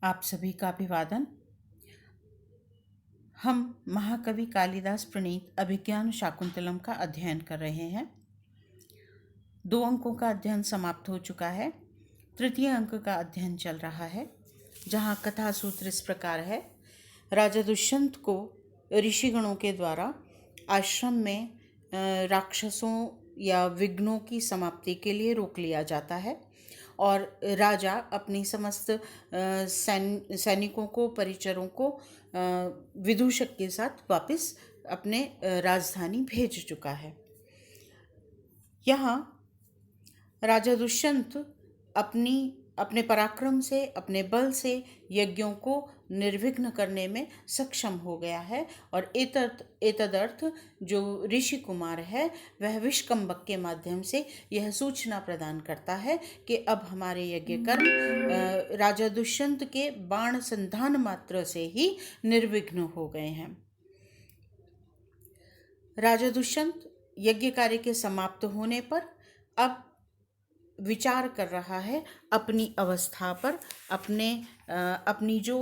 आप सभी का अभिवादन। हम महाकवि कालिदास प्रणीत अभिज्ञान शाकुंतलम का अध्ययन कर रहे हैं। 2 अंकों का अध्ययन समाप्त हो चुका है। तृतीय अंक का अध्ययन चल रहा है, जहाँ कथा सूत्र इस प्रकार है। राजा दुष्यंत को ऋषिगणों के द्वारा आश्रम में राक्षसों या विघ्नों की समाप्ति के लिए रोक लिया जाता है और राजा अपनी समस्त सैनिकों को, परिचरों को विदूषक के साथ वापस अपने राजधानी भेज चुका है। यहाँ राजा दुष्यंत अपने पराक्रम से, अपने बल से यज्ञों को निर्विघ्न करने में सक्षम हो गया है और एतदर्थ जो ऋषि कुमार है वह विष्कंभक के माध्यम से यह सूचना प्रदान करता है कि अब हमारे यज्ञ कर्म राजा दुष्यंत के बाण संधान मात्र से ही निर्विघ्न हो गए हैं। राजा दुष्यंत यज्ञ कार्य के समाप्त होने पर अब विचार कर रहा है अपनी अवस्था पर, अपनी जो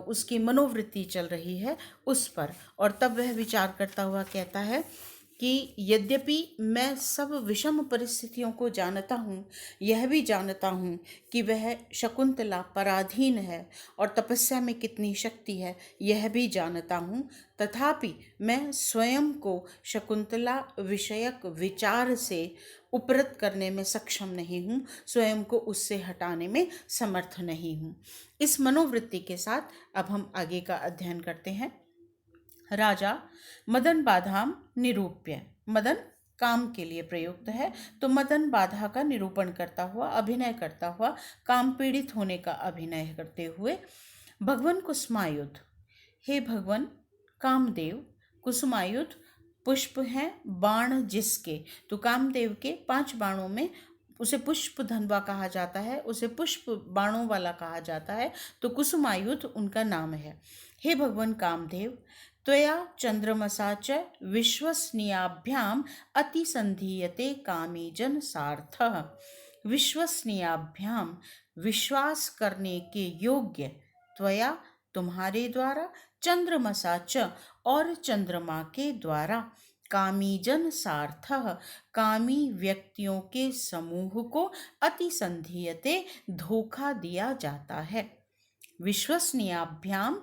उसकी मनोवृत्ति चल रही है उस पर। और तब वह विचार करता हुआ कहता है कि यद्यपि मैं सब विषम परिस्थितियों को जानता हूँ, यह भी जानता हूँ कि वह शकुंतला पराधीन है और तपस्या में कितनी शक्ति है, यह भी जानता हूँ, तथापि मैं स्वयं को शकुंतला विषयक विचार से उपरत करने में सक्षम नहीं हूँ, स्वयं को उससे हटाने में समर्थ नहीं हूँ। इस मनोवृत्ति के साथ अब हम आगे का अध्ययन करते हैं। राजा मदन बाधाम निरूप्य, मदन काम के लिए प्रयुक्त है, तो मदन बाधा का निरूपण करता हुआ, अभिनय करता हुआ, काम पीड़ित होने का अभिनय करते हुए, भगवान कुसुमायुध, हे भगवान कामदेव, कुसुमायुध पुष्प हैं, बाण जिसके, तो कामदेव के 5 बाणों में उसे पुष्प धनवा कहा जाता है, उसे पुष्प बाणों वाला कहा जाता है, तो कुसुमायुध उनका नाम है। हे भगवान कामदेव, त्वया चंद्रमसा च विश्वसनीयाभ्याम अतिसंधीयते कामीजन सार्थः। विश्वसनीयाभ्याम, विश्वास करने के योग्य, त्वया तुम्हारे द्वारा, चंद्रमसा च और चंद्रमा के द्वारा, कामीजन सार्थः कामी व्यक्तियों के समूह को अतिसंधीयते धोखा दिया जाता है। विश्वसनीयाभ्याम,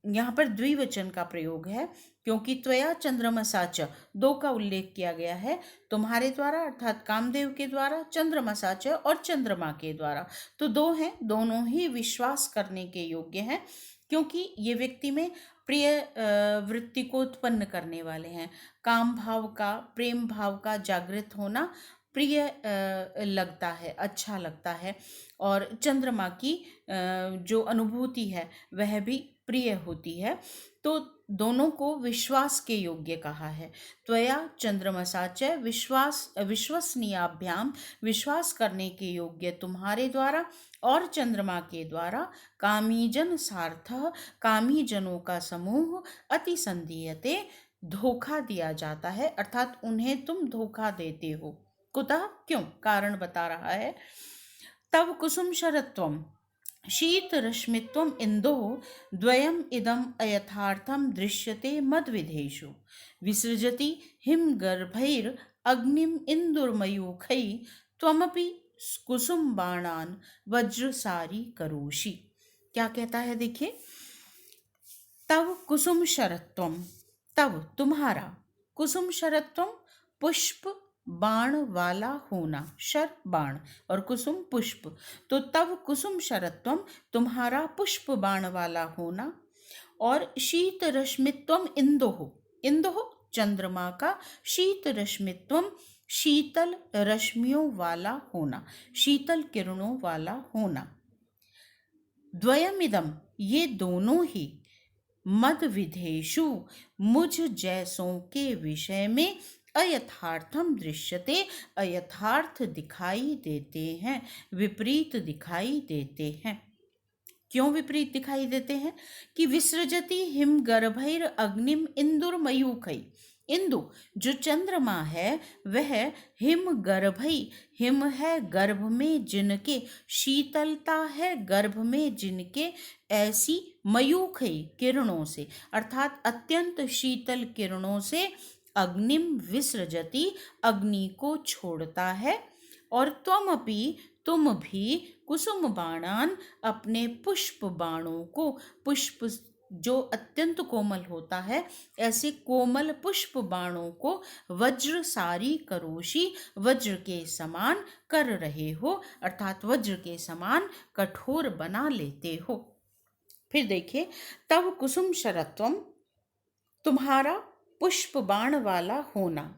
यहाँ पर द्विवचन का प्रयोग है क्योंकि त्वया चंद्रमसा च 2 का उल्लेख किया गया है, तुम्हारे द्वारा अर्थात कामदेव के द्वारा, चंद्रमसा च और चंद्रमा के द्वारा, तो 2 हैं, दोनों ही विश्वास करने के योग्य हैं क्योंकि ये व्यक्ति में प्रिय वृत्ति को उत्पन्न करने वाले हैं। काम भाव का, प्रेम भाव का जागृत होना प्रिय लगता है, अच्छा लगता है, और चंद्रमा की जो अनुभूति है वह भी प्रिय होती है, तो दोनों को विश्वास के योग्य कहा है। त्वया चंद्रमसा च विश्वसनीयाभ्याम, विश्वास करने के योग्य तुम्हारे द्वारा और चंद्रमा के द्वारा, कामीजन सार्थः कामी जनों का समूह, अतिसंधीयते धोखा दिया जाता है, अर्थात उन्हें तुम धोखा देते हो। कुतः, क्यों, कारण बता रहा है। तव कुसुम शरत्वम शीत रश्मित्वम इंदो द्वयम इदम अयथार्थम दृश्यते मद्विधेषु। विसृजति हिमगर्भैर अग्निम इंदुर्मयूखै त्वमपि कुसुम बाणान वज्रसारी करोषि। क्या कहता है, देखिए। तव कुसुम शरत्वम, तव तुम्हारा, कुसुम शरत्वम पुष्प बाण वाला होना, शर बाण और कुसुम पुष्प, तो तव कुसुम शरत्वम तुम्हारा पुष्प बाण वाला होना, और शीत रश्मित्वम इंदोह, इंदोह चंद्रमा का, शीत रश्मित्वम शीतल रश्मियों वाला होना, शीतल किरणों वाला होना। द्वयमिदम, ये दोनों ही, मद विधेषु मुझ जैसों के विषय में, अयथार्थम दृश्यते अयथार्थ दिखाई देते हैं, विपरीत दिखाई देते हैं। क्यों विपरीत दिखाई देते हैं कि विसृजति हिमगर्भैर अग्निम इंदुर्मयूखै, इंदु जो चंद्रमा है वह हिम गर्भई, हिम है गर्भ में जिनके, शीतलता है गर्भ में जिनके, ऐसी मयूखई किरणों से, अर्थात अत्यंत शीतल किरणों से, अग्निम विसृजति अग्नि को छोड़ता है। और त्वमपि तुम भी कुसुम बाणान अपने पुष्प बाणों को, पुष्प जो अत्यंत कोमल होता है, ऐसे कोमल पुष्प बाणों को वज्र सारी करोशी, वज्र के समान कर रहे हो, अर्थात वज्र के समान कठोर बना लेते हो। फिर देखिए, तब कुसुम शरत्वम तुम्हारा पुष्प बाण वाला होना,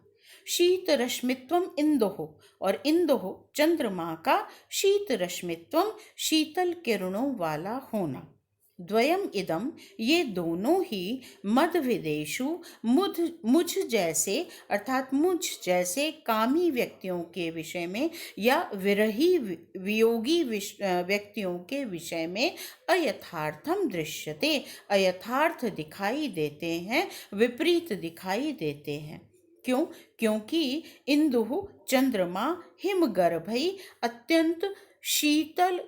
शीत रश्मित्वम इंदोह, और इंदोह चंद्रमा का शीत रश्मित्वम शीतल किरणों वाला होना, द्वयम इदम ये दोनों ही मद विदेशु मुझ जैसे, अर्थात मुझ जैसे कामी व्यक्तियों के विषय में या विरही वियोगी व्यक्तियों के विषय में अयथार्थम दृश्यते, अयथार्थ दिखाई देते हैं, विपरीत दिखाई देते हैं। क्यों? क्योंकि इंदु चंद्रमा हिमगर्भई अत्यंत शीतल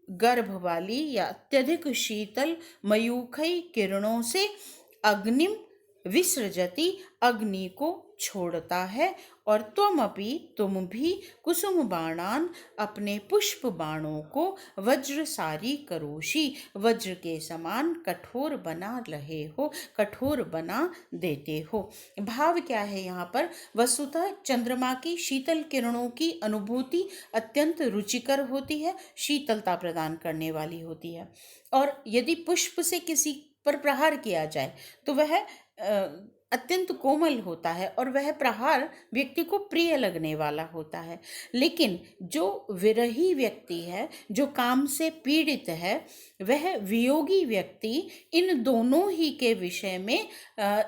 गर्भ वाली या अत्यधिक शीतल मयूखई किरणों से अग्निम विसृजति अग्नि को छोड़ता है, और तुमपि तुम भी कुसुम बाणान अपने पुष्प बाणों को वज्र सारी करोशी, वज्र के समान कठोर बना रहे हो, कठोर बना देते हो। भाव क्या है यहाँ पर? वस्तुतः चंद्रमा की शीतल किरणों की अनुभूति अत्यंत रुचिकर होती है, शीतलता प्रदान करने वाली होती है, और यदि पुष्प से किसी पर प्रहार किया जाए तो वह अत्यंत कोमल होता है और वह प्रहार व्यक्ति को प्रिय लगने वाला होता है। लेकिन जो विरही व्यक्ति है, जो काम से पीड़ित है, वह वियोगी व्यक्ति इन दोनों ही के विषय में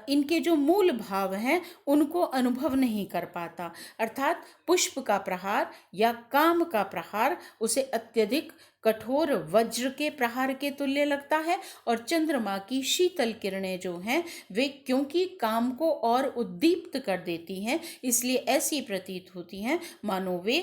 इनके जो मूल भाव हैं उनको अनुभव नहीं कर पाता, अर्थात पुष्प का प्रहार या काम का प्रहार उसे अत्यधिक कठोर वज्र के प्रहार के तुल्य लगता है, और चंद्रमा की शीतल किरणें जो हैं वे क्योंकि काम को और उद्दीप्त कर देती हैं, इसलिए ऐसी प्रतीत होती हैं मानो वे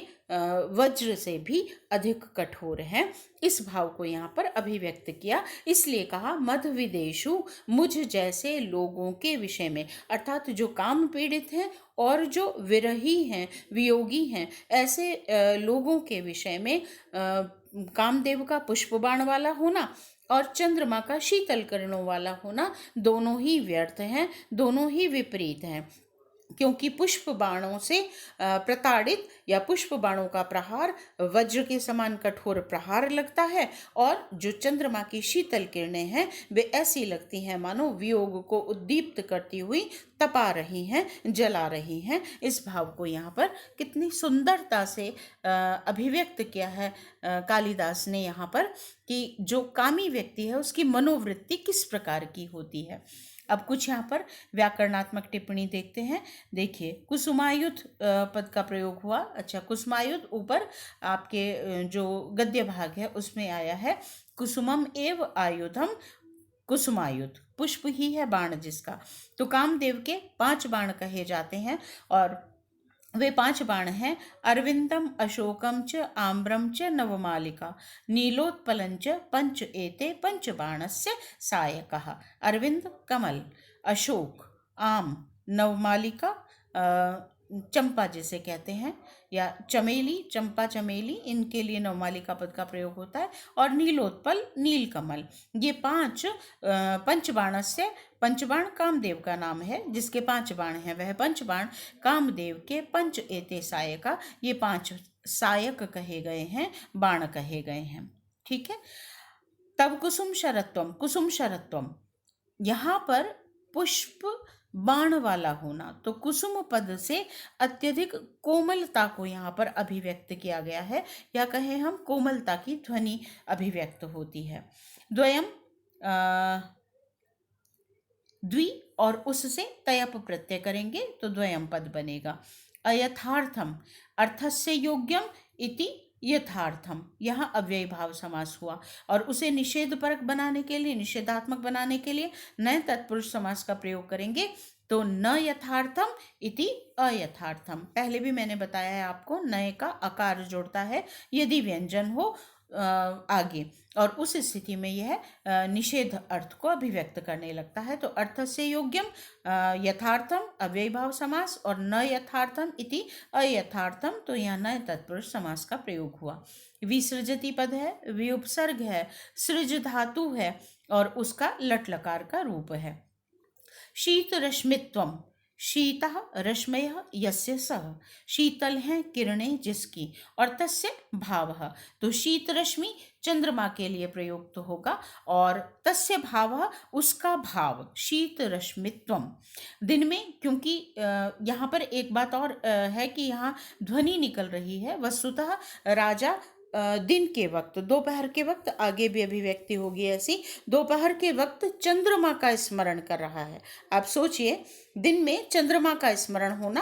वज्र से भी अधिक कठोर हैं। इस भाव को यहाँ पर अभिव्यक्त किया, इसलिए कहा मध विदेशु मुझ जैसे लोगों के विषय में, अर्थात जो काम पीड़ित हैं और जो विरही हैं, वियोगी हैं, ऐसे लोगों के विषय में कामदेव का पुष्प बाण वाला होना और चंद्रमा का शीतल किरणों वाला होना दोनों ही व्यर्थ हैं, दोनों ही विपरीत हैं, क्योंकि पुष्प बाणों से प्रताड़ित या पुष्प बाणों का प्रहार वज्र के समान कठोर प्रहार लगता है, और जो चंद्रमा की शीतल किरणें हैं वे ऐसी लगती हैं मानो वियोग को उद्दीप्त करती हुई तपा रही हैं, जला रही हैं। इस भाव को यहाँ पर कितनी सुंदरता से अभिव्यक्त किया है कालिदास ने यहाँ पर, कि जो कामी व्यक्ति है उसकी मनोवृत्ति किस प्रकार की होती है। अब कुछ यहाँ पर व्याकरणात्मक टिप्पणी देखते हैं। देखिए, कुसुमायुध पद का प्रयोग हुआ। अच्छा, कुसुमायुध ऊपर आपके जो गद्य भाग है उसमें आया है, कुसुमम एव आयुधम कुसुमायुध, पुष्प ही है बाण जिसका। तो कामदेव के 5 बाण कहे जाते हैं, और वे 5 बाण हैं अरविंदम अशोकम च आम्रम च नवमालिका नीलोत्पलं च पंच एते पंच बाणस्य सायकः। अरविंद कमल, अशोक आम, नवमालिका चंपा जिसे कहते हैं, या चमेली, चंपा चमेली, इनके लिए नवमालिका पद का प्रयोग होता है, और नीलोत्पल नीलकमल। ये 5 पंचबाणस्य, पंचबाण कामदेव का नाम है, जिसके 5 बाण हैं वह पंचबाण कामदेव के पंच एते सायका, ये 5 सायक कहे गए हैं, बाण कहे गए हैं। ठीक है। तब कुसुम शरत्वम, कुसुम शरत्वम यहाँ पर पुष्प बाण वाला होना, तो कुसुम पद से अत्यधिक कोमलता को यहाँ पर अभिव्यक्त किया गया है, या कहें हम कोमलता की ध्वनि अभिव्यक्त होती है। द्वयम द्वि और उससे तयप प्रत्यय करेंगे तो द्वयम पद बनेगा। अयथार्थम अर्थस्य योग्यम इति यथार्थम, यहाँ अव्ययी भाव समास हुआ, और उसे निषेध परक बनाने के लिए, निषेधात्मक बनाने के लिए नए तत्पुरुष समास का प्रयोग करेंगे तो न यथार्थम इति अयथार्थम, पहले भी मैंने बताया है आपको, नय का अकार जुड़ता है यदि व्यंजन हो आगे, और उस स्थिति में यह निषेध अर्थ को अभिव्यक्त करने लगता है। तो अर्थस्य योग्यम यथार्थम अव्ययीभाव समास, और न यथार्थम इति अयथार्थम, तो यहाँ न तत्पुरुष समास का प्रयोग हुआ। विसृजति पद है, विउपसर्ग है, सृज धातु है, और उसका लट लकार का रूप है। शीत रश्मित्वम, शीतः रश्मयः यस्य सः, शीतल हैं किरणें जिसकी, और तस्य भावः, तो शीत रश्मि चंद्रमा के लिए प्रयुक्त होगा, और तस्य भावः उसका भाव, शीत रश्मित्वम। दिन में, क्योंकि यहाँ पर एक बात और है कि यहाँ ध्वनि निकल रही है, वस्तुतः राजा दिन के वक्त, दोपहर के वक्त, आगे भी अभिव्यक्ति होगी ऐसी, दोपहर के वक्त चंद्रमा का स्मरण कर रहा है। आप सोचिए, दिन में चंद्रमा का स्मरण होना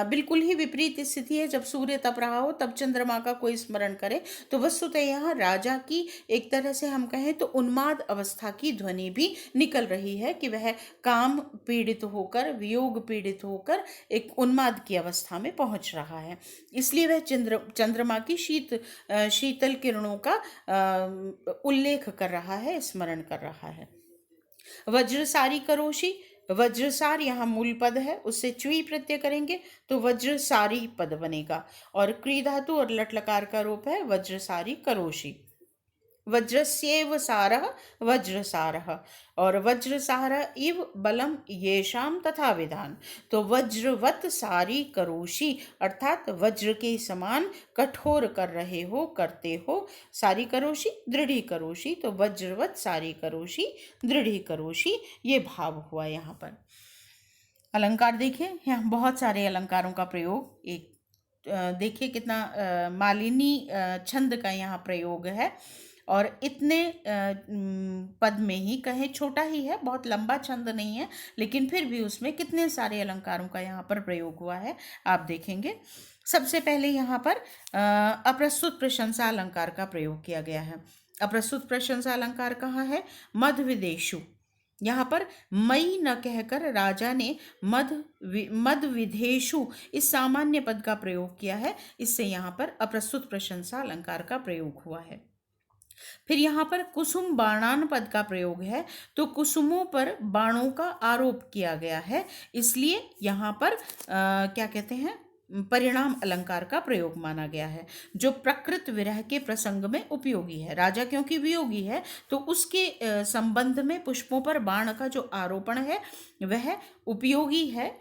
बिल्कुल ही विपरीत स्थिति है। जब सूर्य तप रहा हो तब चंद्रमा का कोई स्मरण करे, तो वस्तुतः यहाँ राजा की एक तरह से हम कहें तो उन्माद अवस्था की ध्वनि भी निकल रही है कि वह काम पीड़ित होकर, वियोग पीड़ित होकर एक उन्माद की अवस्था में पहुंच रहा है। इसलिए वह चंद्रमा की शीतल किरणों का उल्लेख कर रहा है, स्मरण कर रहा है। वज्रसारी करोषि, वज्रसार यहाँ मूल पद है, उससे च्वी प्रत्यय करेंगे तो वज्रसारी पद बनेगा, और क्री धातु और लट लकार का रूप है वज्रसारी करोषि। वज्रस्येव सारः वज्रसारः, और वज्रसार इव बलम येषाम तथा विधान, तो वज्रवत सारी करोषि, अर्थात वज्र के समान कठोर कर रहे हो, करते हो, सारी करोषि दृढ़ी करोषि, तो वज्रवत सारी करोषि दृढ़ी करोषि, ये भाव हुआ यहाँ पर। अलंकार देखिए, यहाँ बहुत सारे अलंकारों का प्रयोग, एक देखिए कितना मालिनी छंद का यहाँ प्रयोग है, और इतने पद में ही कहें, छोटा ही है, बहुत लंबा छंद नहीं है, लेकिन फिर भी उसमें कितने सारे अलंकारों का यहाँ पर प्रयोग हुआ है आप देखेंगे। सबसे पहले यहाँ पर अप्रस्तुत प्रशंसा अलंकार का प्रयोग किया गया है। अप्रस्तुत प्रशंसा अलंकार कहाँ है? मध विदेशु। यहाँ पर मई न कहकर राजा ने मद विधेशु इस सामान्य पद का प्रयोग किया है, इससे यहाँ पर अप्रस्तुत प्रशंसा अलंकार का प्रयोग हुआ है। फिर यहाँ पर कुसुम बाणान पद का प्रयोग है, तो कुसुमों पर बाणों का आरोप किया गया है, इसलिए यहाँ पर क्या कहते हैं, परिणाम अलंकार का प्रयोग माना गया है, जो प्रकृत विरह के प्रसंग में उपयोगी है। राजा क्योंकि वियोगी है, तो उसके संबंध में पुष्पों पर बाण का जो आरोपण है वह उपयोगी है।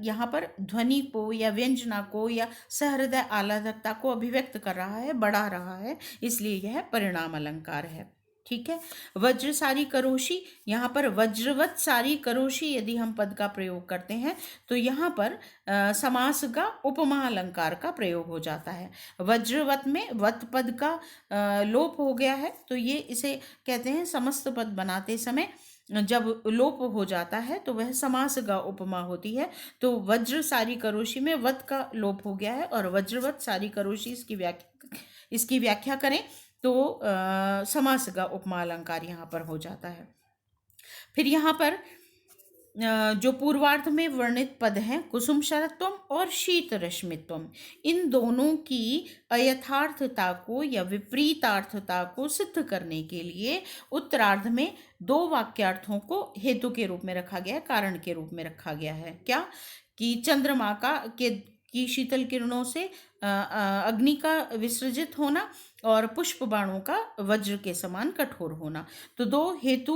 यहाँ पर ध्वनि को या व्यंजना को या सहृदय आह्लादकता को अभिव्यक्त कर रहा है, बढ़ा रहा है, इसलिए यह परिणाम अलंकार है। ठीक है। वज्र सारी करोषि, यहाँ पर वज्रवत सारी करोषि यदि हम पद का प्रयोग करते हैं तो यहाँ पर समास का उपमा अलंकार का प्रयोग हो जाता है। वज्रवत में वत पद का लोप हो गया है, तो ये इसे कहते हैं समस्त पद बनाते समय जब लोप हो जाता है तो वह समास का उपमा होती है। तो वज्र सारी करोषि में वत का लोप हो गया है, और वज्रवत सारी करोषि इसकी व्याख्या करें तो समास का उपमा अलंकार यहाँ पर हो जाता है। फिर यहाँ पर जो पूर्वार्ध में वर्णित पद हैं कुसुम शरत्वम और शीत रश्मित्वम, इन दोनों की अयथार्थता को या विपरीतार्थता को सिद्ध करने के लिए उत्तरार्ध में दो वाक्यार्थों को हेतु के रूप में रखा गया है, कारण के रूप में रखा गया है। क्या कि चंद्रमा की शीतल किरणों से अग्नि का विसर्जित होना और पुष्प बाणों का वज्र के समान कठोर होना, तो दो हेतु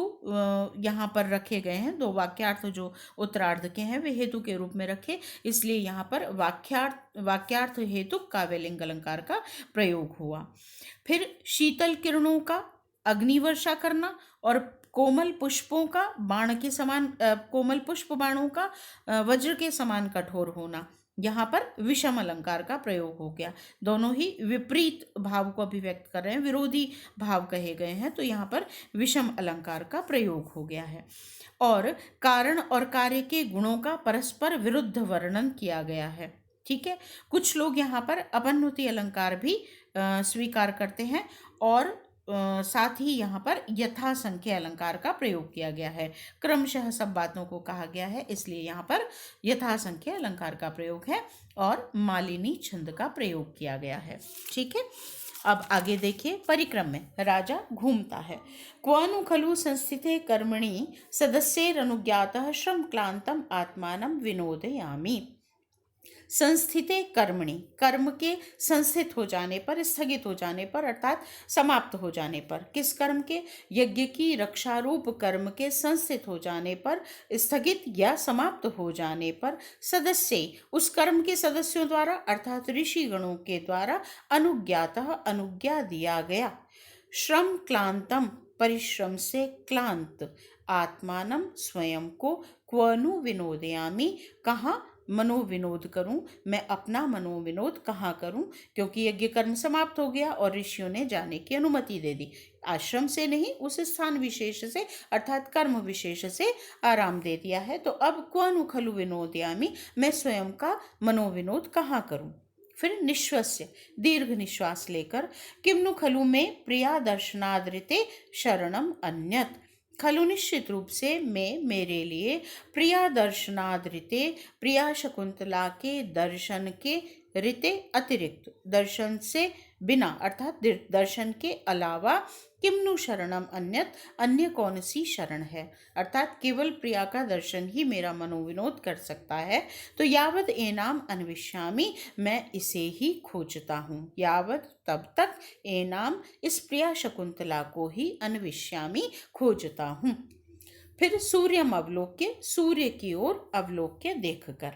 यहाँ पर रखे गए हैं। दो वाक्यार्थ जो उत्तरार्ध के हैं वे हेतु के रूप में रखे, इसलिए यहाँ पर वाक्यार्थ हेतु काव्यलिंग अलंकार का प्रयोग हुआ। फिर शीतल किरणों का अग्नि वर्षा करना और कोमल पुष्पों का बाण के समान, कोमल पुष्प बाणों का वज्र के समान कठोर होना, यहाँ पर विषम अलंकार का प्रयोग हो गया। दोनों ही विपरीत भाव को अभिव्यक्त कर रहे हैं, विरोधी भाव कहे गए हैं, तो यहाँ पर विषम अलंकार का प्रयोग हो गया है। और कारण और कार्य के गुणों का परस्पर विरुद्ध वर्णन किया गया है। ठीक है। कुछ लोग यहाँ पर अपन्नुति अलंकार भी स्वीकार करते हैं और साथ ही यहाँ पर यथा संख्या अलंकार का प्रयोग किया गया है। क्रमशः सब बातों को कहा गया है, इसलिए यहाँ पर यथा संख्या अलंकार का प्रयोग है और मालिनी छंद का प्रयोग किया गया है। ठीक है, अब आगे देखिए। परिक्रम में राजा घूमता है। क्वनु खलु संस्थिते कर्मणि सदस्यैरनुज्ञातः श्रम क्लांतम आत्मानं विनोदयामि। संस्थिते कर्मणि, कर्म के संस्थित हो जाने पर, स्थगित हो जाने पर, अर्थात समाप्त हो जाने पर। किस कर्म के? यज्ञ की रक्षा रूप कर्म के संस्थित हो जाने पर, स्थगित या समाप्त हो जाने पर, सदस्य, उस कर्म के सदस्यों द्वारा अर्थात ऋषि गणों के द्वारा, अनुज्ञातः, अनुज्ञा दिया गया, श्रम क्लांतम, परिश्रम से क्लांत, आत्मानम, स्वयं को, क्वनु विनोदयामि, कहाँ मनोविनोद करूं, मैं अपना मनोविनोद कहाँ करूं, क्योंकि यज्ञ कर्म समाप्त हो गया और ऋषियों ने जाने की अनुमति दे दी। आश्रम से नहीं, उस स्थान विशेष से अर्थात कर्म विशेष से आराम दे दिया है। तो अब क्वनु खलु विनोदयामि, मैं स्वयं का मनोविनोद कहाँ करूं। फिर निश्वस्य, दीर्घ निश्वास लेकर, किम्नु खलु में प्रिया दर्शनादृते शरणम अन्यत, खलु निश्चित रूप से मैं, मेरे लिए, प्रिया दर्शनादृते, प्रिया शकुंतला के दर्शन के, ऋते अतिरिक्त, दर्शन से बिना अर्थात दर्शन के अलावा, किम्नु शरणम अन्यत, अन्य कौन सी शरण है, अर्थात केवल प्रिया का दर्शन ही मेरा मनोविनोद कर सकता है। तो यावत एनाम अन्विष्यामि, मैं इसे ही खोजता हूँ, यावत तब तक, एनाम इस प्रिया शकुंतला को ही, अन्विष्यामि खोजता हूँ। फिर सूर्यम अवलोक्य, सूर्य की ओर अवलोक्य देखकर,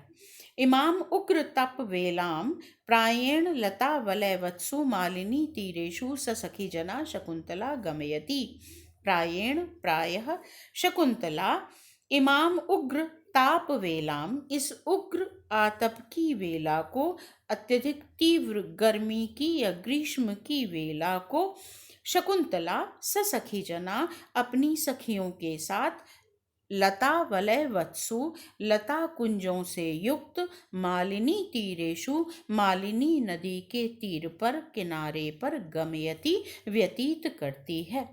इमाम उग्र तप वेलाम प्रायेण लता वलय वत्सु मालिनी तीरेषु ससखी जना शकुंतला गमयति। प्रायेण, प्रायः, शकुंतला, इमाम उग्र ताप वेलाम, इस उग्र आतप की वेला को, अत्यधिक तीव्र गर्मी की या ग्रीष्म की वेला को, शकुंतला ससखी जना, अपनी सखियों के साथ, लता वलय वत्सु, लता कुंजों से युक्त, मालिनी तीरेषु, मालिनी नदी के तीर पर, किनारे पर, गमयति, व्यतीत करती है।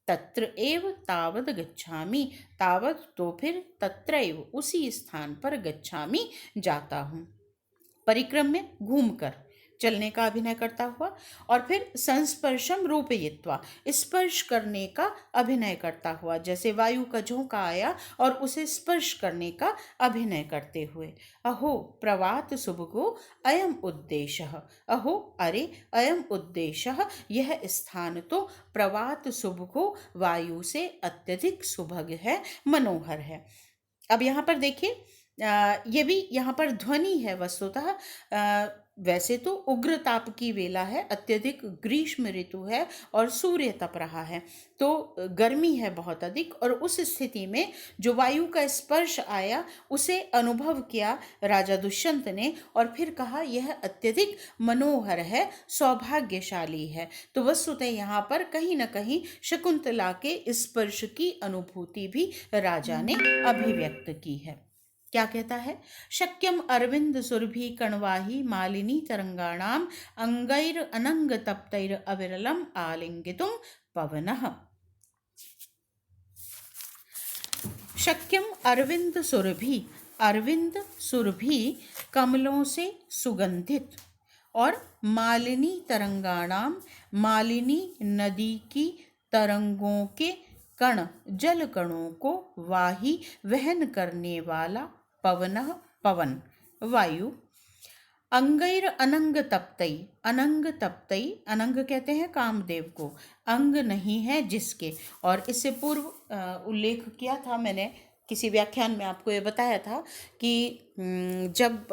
तत्र एव तावद गच्छामि, तावद तो फिर, तत्रैव उसी स्थान पर, गच्छामि जाता हूँ। परिक्रम में घूमकर, चलने का अभिनय करता हुआ, और फिर संस्पर्शम रूपयित्वा, स्पर्श करने का अभिनय करता हुआ, जैसे वायु का झोंका आया और उसे स्पर्श करने का अभिनय करते हुए। अहो प्रवात सुभगो अयम उद्देशः, अहो अरे, अयम उद्देशः, यह स्थान तो, प्रवात सुभगो, वायु से अत्यधिक सुभग है, मनोहर है। अब यहाँ पर देखिए, ये भी यहाँ पर ध्वनि है वस्तुतः। वैसे तो उग्र ताप की वेला है, अत्यधिक ग्रीष्म ऋतु है और सूर्य तप रहा है, तो गर्मी है बहुत अधिक, और उस स्थिति में जो वायु का स्पर्श आया उसे अनुभव किया राजा दुष्यंत ने, और फिर कहा यह अत्यधिक मनोहर है, सौभाग्यशाली है। तो वस्तुतः यहाँ पर कहीं न कहीं शकुंतला के स्पर्श की अनुभूति भी राजा ने अभिव्यक्त की है। क्या कहता है? शक्यम अरविंद सुरभि कणवाही मालिनी तरंगाणाम अंगैर अनंग तप्तैर अविरलम आलिंगितुम पवनः। शक्यम अरविंद सुरभि, अरविंद सुरभि कमलों से सुगंधित, और मालिनी तरंगाणाम, मालिनी नदी की तरंगों के कण, जल कणों को, वाही वहन करने वाला, पवनः पवन, वायु, अंगैर अनंग तप्तई, अनंग तप्तई, अनंग कहते हैं कामदेव को, अंग नहीं है जिसके। और इससे पूर्व उल्लेख किया था मैंने किसी व्याख्यान में, आपको ये बताया था कि जब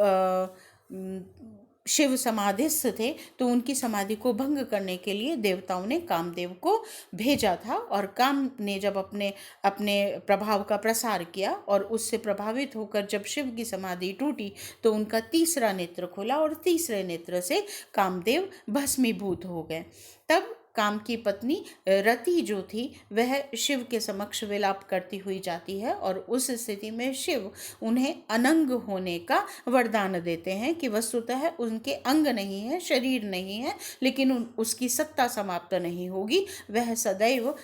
शिव समाधिस्थ थे तो उनकी समाधि को भंग करने के लिए देवताओं ने कामदेव को भेजा था, और काम ने जब अपने अपने प्रभाव का प्रसार किया और उससे प्रभावित होकर जब शिव की समाधि टूटी तो उनका तीसरा नेत्र खुला और तीसरे नेत्र से कामदेव भस्मीभूत हो गए। तब काम की पत्नी रति जो थी वह शिव के समक्ष विलाप करती हुई जाती है और उस स्थिति में शिव उन्हें अनंग होने का वरदान देते हैं कि वस्तुतः उनके अंग नहीं है, शरीर नहीं है, लेकिन उसकी सत्ता समाप्त नहीं होगी। वह सदैव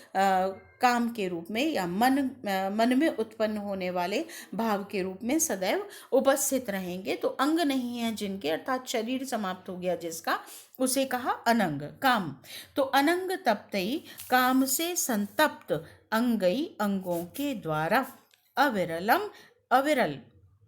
काम के रूप में या मन में उत्पन्न होने वाले भाव के रूप में सदैव उपस्थित रहेंगे। तो अंग नहीं है जिनके, अर्थात शरीर समाप्त हो गया जिसका, उसे कहा अनंग काम। तो अनंग तप्तई काम से संतप्त अंगई अंगों के द्वारा अविरलम, अविरल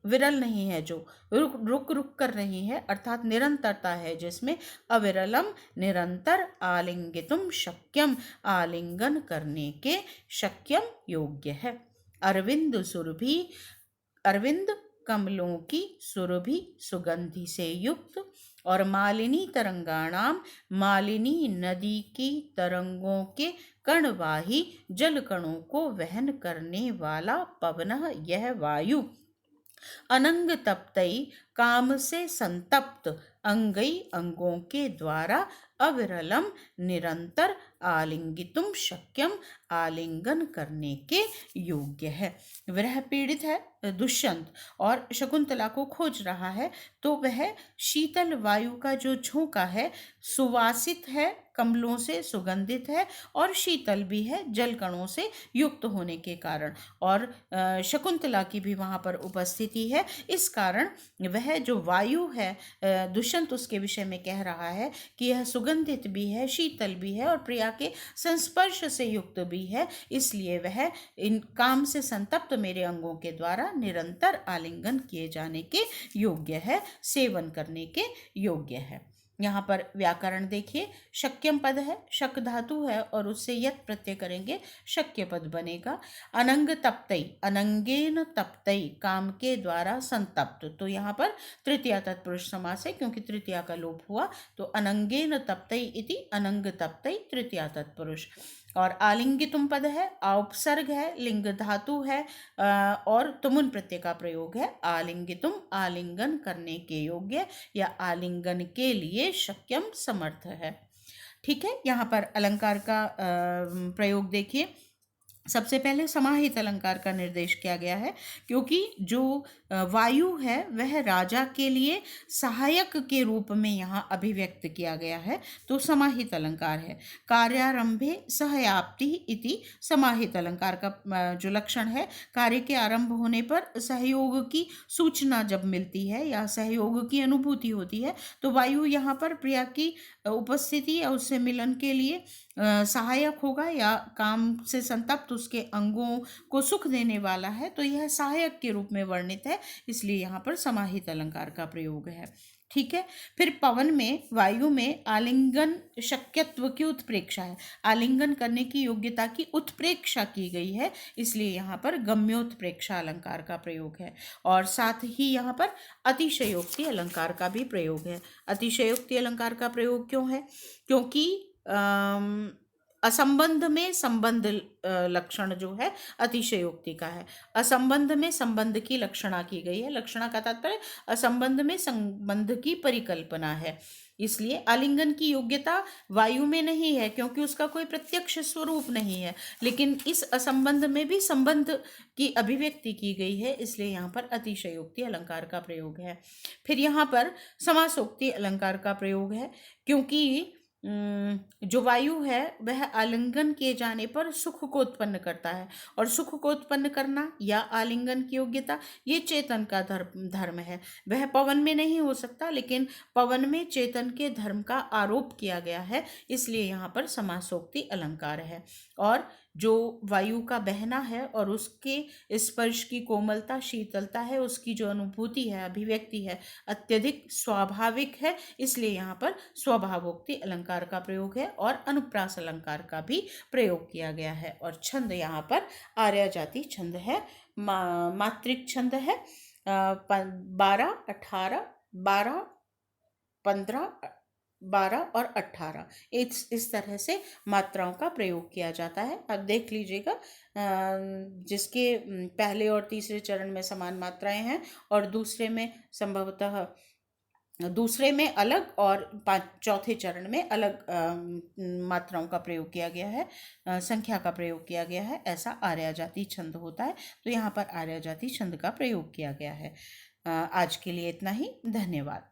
विरल नहीं है जो, रुक रुक रुक कर रही है, अर्थात निरंतरता है जिसमें, अविरलम निरंतर आलिंगितुम शक्यम आलिंगन करने के शक्यम योग्य है। अरविंद सुरभि, अरविंद कमलों की सुरभि सुगंधि से युक्त और मालिनी तरंगाणाम, मालिनी नदी की तरंगों के कणवाही जल कणों को वहन करने वाला पवन यह वायु अनंग तप्तई काम से संतप्त अंगई अंगों के द्वारा अविरलम निरंतर आलिंगितुम शक्यम आलिंगन करने के योग्य है। विरह पीड़ित है दुष्यंत और शकुंतला को खोज रहा है, तो वह शीतल वायु का जो झोंका है सुवासित है, कमलों से सुगंधित है और शीतल भी है जल कणों से युक्त होने के कारण, और शकुंतला की भी वहाँ पर उपस्थिति है। इस कारण वह जो वायु है दुष्यंत उसके विषय में कह रहा है कि यह सुगंधित भी है, शीतल भी है और प्रिया के संस्पर्श से युक्त भी है, इसलिए वह इन काम से संतप्त मेरे अंगों के द्वारा निरंतर आलिंगन किए जाने के योग्य है, सेवन करने के योग्य है। यहाँ पर व्याकरण देखिए, शक्यम पद है, शक धातु है और उससे यत प्रत्यय करेंगे, शक्य पद बनेगा। अनंग तप्तई, अनंगेन तप्तई काम के द्वारा संतप्त, तो यहाँ पर तृतीया तत्पुरुष समास है क्योंकि तृतीया का लोप हुआ, तो अनंगेन तप्तई इति अनंग तप्तई तृतीया तत्पुरुष। और आलिंगितुम पद है, औपसर्ग है, लिंग धातु है और तुमुन प्रत्यय का प्रयोग है। आलिंगितुम आलिंगन करने के योग्य या आलिंगन के लिए शक्यम समर्थ है। ठीक है, यहाँ पर अलंकार का प्रयोग देखिए। सबसे पहले समाहित अलंकार का निर्देश किया गया है क्योंकि जो वायु है वह राजा के लिए सहायक के रूप में यहाँ अभिव्यक्त किया गया है, तो समाहित अलंकार है। कार्यारंभे सहयाप्ति इति समाहित अलंकार का जो लक्षण है, कार्य के आरंभ होने पर सहयोग की सूचना जब मिलती है या सहयोग की अनुभूति होती है, तो वायु यहाँ पर प्रिया की उपस्थिति या उससे मिलन के लिए सहायक होगा या काम से संतप्त उसके अंगों को सुख देने वाला है, तो यह सहायक के रूप में वर्णित है, इसलिए यहाँ पर समाहित अलंकार का प्रयोग है। ठीक है, फिर पवन में, वायु में आलिंगन शक्यत्व की उत्प्रेक्षा है, आलिंगन करने की योग्यता की उत्प्रेक्षा की गई है, इसलिए यहाँ पर गम्योत्प्रेक्षा अलंकार का प्रयोग है। और साथ ही यहाँ पर अतिशयोक्ति अलंकार का भी प्रयोग है। अतिशयोक्ति अलंकार का प्रयोग क्यों है? क्योंकि असंबंध में संबंध लक्षण जो है अतिशयोक्ति का है। असंबंध में संबंध की लक्षणा की गई है, लक्षणा का तात्पर्य असंबंध में संबंध की परिकल्पना है, इसलिए आलिंगन की योग्यता वायु में नहीं है क्योंकि उसका कोई प्रत्यक्ष स्वरूप नहीं है, लेकिन इस असंबंध में भी संबंध की अभिव्यक्ति की गई है, इसलिए यहाँ पर अतिशयोक्ति अलंकार का प्रयोग है। फिर यहाँ पर समासोक्ति अलंकार का प्रयोग है क्योंकि जो वायु है वह आलिंगन किए जाने पर सुख को उत्पन्न करता है, और सुख को उत्पन्न करना या आलिंगन की योग्यता ये चेतन का धर्म है। वह पवन में नहीं हो सकता, लेकिन पवन में चेतन के धर्म का आरोप किया गया है, इसलिए यहाँ पर समासोक्ति अलंकार है। और जो वायु का बहना है और उसके स्पर्श की कोमलता, शीतलता है, उसकी जो अनुभूति है, अभिव्यक्ति है, अत्यधिक स्वाभाविक है, इसलिए यहाँ पर स्वभावोक्ति अलंकार का प्रयोग है और अनुप्रास अलंकार का भी प्रयोग किया गया है। और छंद यहाँ पर आर्या जाति छंद है, मात्रिक छंद है, 12, 18, 12, 15, 12 और 18 इस तरह से मात्राओं का प्रयोग किया जाता है। अब देख लीजिएगा, जिसके पहले और तीसरे चरण में समान मात्राएं हैं और दूसरे में संभवतः दूसरे में अलग और चौथे चरण में अलग मात्राओं का प्रयोग किया गया है, संख्या का प्रयोग किया गया है। ऐसा आर्या जाति छंद होता है। तो यहाँ पर आर्या जाति छंद का प्रयोग किया गया है। आज के लिए इतना ही। धन्यवाद।